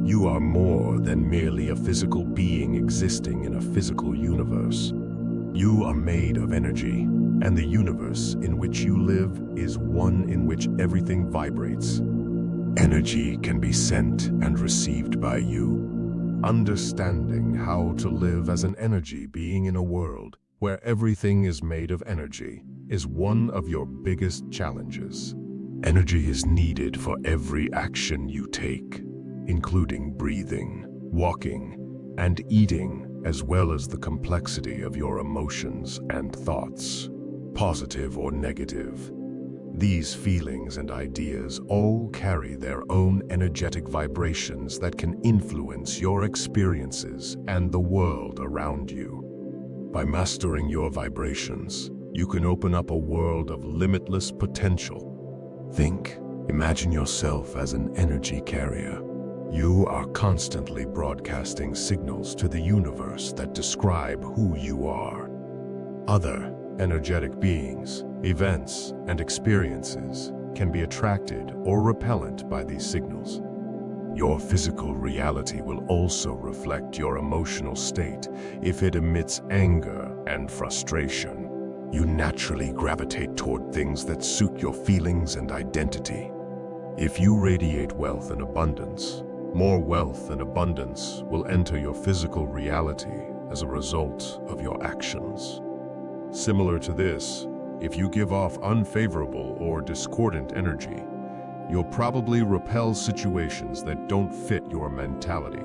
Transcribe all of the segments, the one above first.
You are more than merely a physical being existing in a physical universe. You are made of energy, and the universe in which you live is one in which everything vibrates. Energy can be sent and received by you. Understanding how to live as an energy being in a world where everything is made of energy is one of your biggest challenges. Energy is needed for every action you take, including breathing, walking, and eating, as well as the complexity of your emotions and thoughts, positive or negative. These feelings and ideas all carry their own energetic vibrations that can influence your experiences and the world around you. By mastering your vibrations, you can open up a world of limitless potential. Imagine yourself as an energy carrier. You are constantly broadcasting signals to the universe that describe who you are. Other energetic beings, events, and experiences can be attracted or repellent by these signals. Your physical reality will also reflect your emotional state. If it emits anger and frustration, you naturally gravitate toward things that suit your feelings and identity. If you radiate wealth and abundance, more wealth and abundance will enter your physical reality as a result of your actions. Similar to this, if you give off unfavorable or discordant energy, you'll probably repel situations that don't fit your mentality.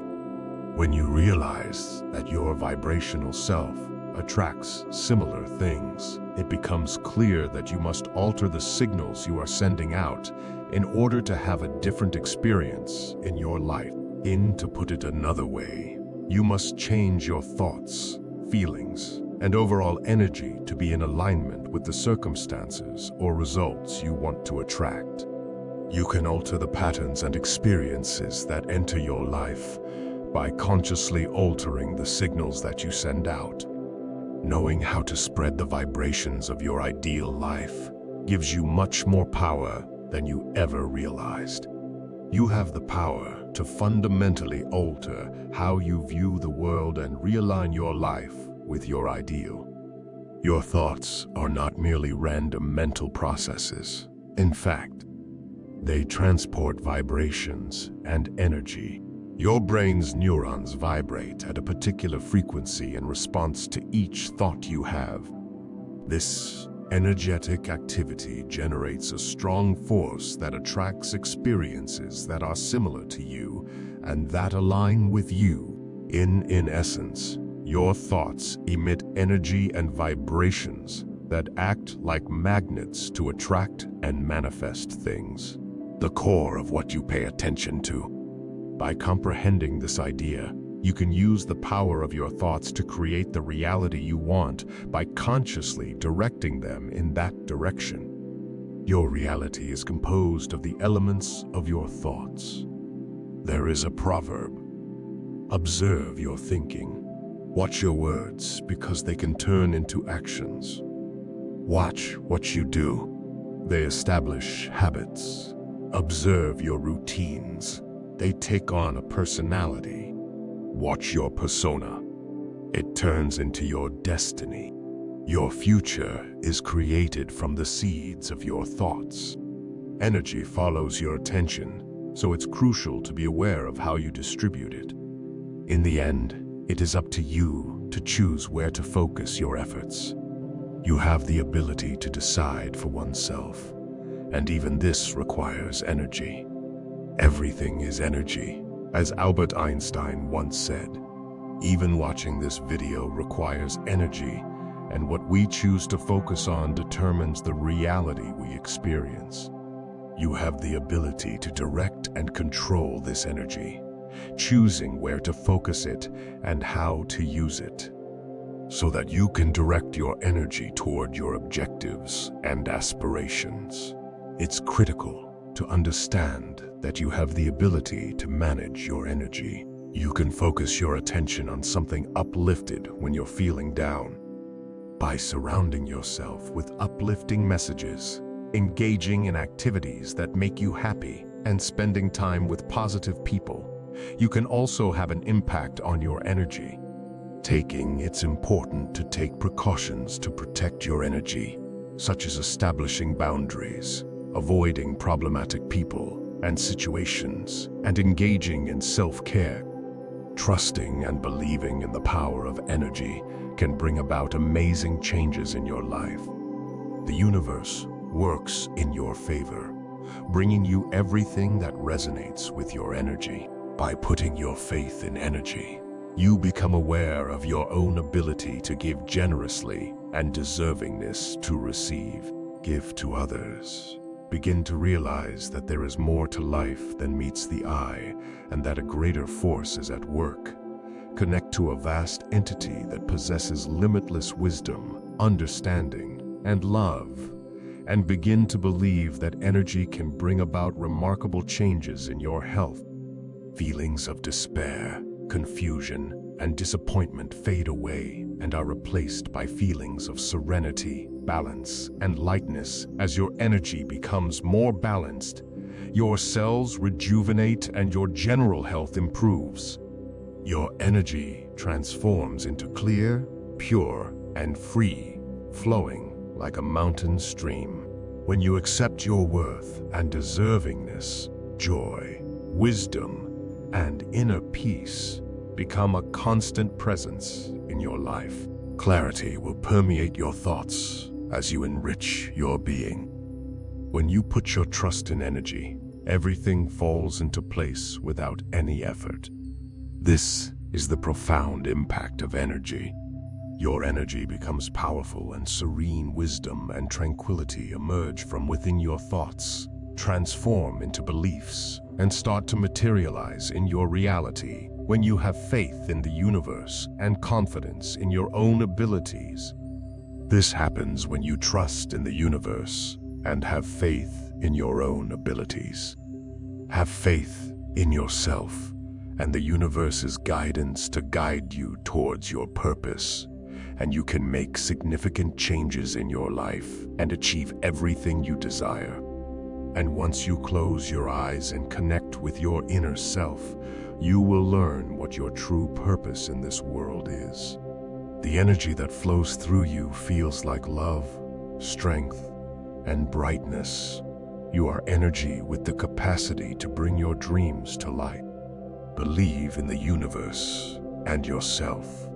When you realize that your vibrational self attracts similar things, it becomes clear that you must alter the signals you are sending out in order to have a different experience in your life. To put it another way, you must change your thoughts, feelings, and overall energy to be in alignment with the circumstances or results you want to attract. You can alter the patterns and experiences that enter your life by consciously altering the signals that you send out. Knowing how to spread the vibrations of your ideal life gives you much more power than you ever realized. You have the power to fundamentally alter how you view the world and realign your life with your ideal. Your thoughts are not merely random mental processes. In fact, they transport vibrations and energy. Your brain's neurons vibrate at a particular frequency in response to each thought you have. This energetic activity generates a strong force that attracts experiences that are similar to you and that align with you. In essence, your thoughts emit energy and vibrations that act like magnets to attract and manifest things. The core of what you pay attention to. By comprehending this idea, you can use the power of your thoughts to create the reality you want by consciously directing them in that direction. Your reality is composed of the elements of your thoughts. There is a proverb: observe your thinking. Watch your words because they can turn into actions. Watch what you do. They establish habits. Observe your routines. They take on a personality. Watch your persona. It turns into your destiny. Your future is created from the seeds of your thoughts. Energy follows your attention, so it's crucial to be aware of how you distribute it. In the end, it is up to you to choose where to focus your efforts. You have the ability to decide for oneself, and even this requires energy. Everything is energy, as Albert Einstein once said. Even watching this video requires energy, and what we choose to focus on determines the reality we experience. You have the ability to direct and control this energy, choosing where to focus it and how to use it, so that you can direct your energy toward your objectives and aspirations. It's critical to understand that you have the ability to manage your energy. You can focus your attention on something uplifted when you're feeling down. By surrounding yourself with uplifting messages, engaging in activities that make you happy, and spending time with positive people, you can also have an impact on your energy. It's important to take precautions to protect your energy, such as establishing boundaries, avoiding problematic people and situations, and engaging in self-care. Trusting and believing in the power of energy can bring about amazing changes in your life. The universe works in your favor, bringing you everything that resonates with your energy. By putting your faith in energy, you become aware of your own ability to give generously and deservingness to receive. Give to others. Begin to realize that there is more to life than meets the eye, and that a greater force is at work. Connect to a vast entity that possesses limitless wisdom, understanding, and love, and begin to believe that energy can bring about remarkable changes in your health. Feelings of despair, confusion, and disappointment fade away and are replaced by feelings of serenity, balance, and lightness. As your energy becomes more balanced, your cells rejuvenate and your general health improves. Your energy transforms into clear, pure, and free, flowing like a mountain stream. When you accept your worth and deservingness, joy, wisdom, and inner peace become a constant presence in your life. Clarity will permeate your thoughts as you enrich your being. When you put your trust in energy, everything falls into place without any effort. This is the profound impact of energy. Your energy becomes powerful, and serene wisdom and tranquility emerge from within your thoughts, transform into beliefs, and start to materialize in your reality. When you have faith in the universe and confidence in your own abilities. This happens when you trust in the universe and have faith in your own abilities. Have faith in yourself and the universe's guidance to guide you towards your purpose, and you can make significant changes in your life and achieve everything you desire. And once you close your eyes and connect with your inner self, you will learn what your true purpose in this world is. The energy that flows through you feels like love, strength, and brightness. You are energy with the capacity to bring your dreams to light. Believe in the universe and yourself,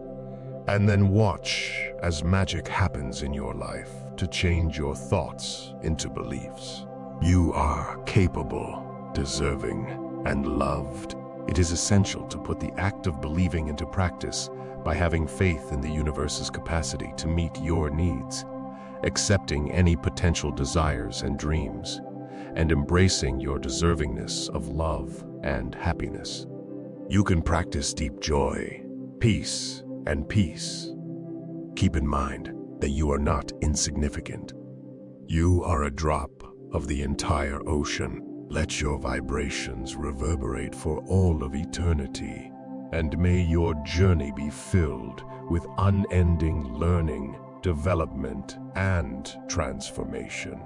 and then watch as magic happens in your life to change your thoughts into beliefs. You are capable, deserving, and loved. It is essential to put the act of believing into practice by having faith in the universe's capacity to meet your needs, accepting any potential desires and dreams, and embracing your deservingness of love and happiness. You can practice deep joy, peace, and peace. Keep in mind that you are not insignificant. You are a drop of the entire ocean. Let your vibrations reverberate for all of eternity, and may your journey be filled with unending learning, development, and transformation.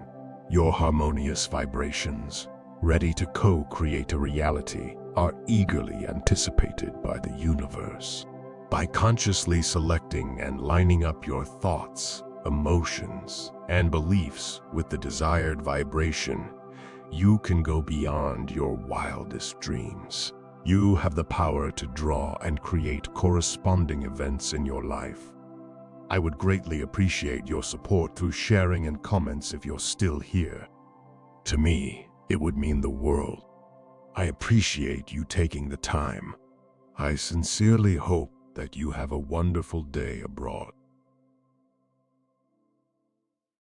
Your harmonious vibrations, ready to co-create a reality, are eagerly anticipated by the universe. By consciously selecting and lining up your thoughts, emotions, and beliefs with the desired vibration, you can go beyond your wildest dreams. You have the power to draw and create corresponding events in your life. I would greatly appreciate your support through sharing and comments if you're still here. To me, it would mean the world. I appreciate you taking the time. I sincerely hope that you have a wonderful day abroad.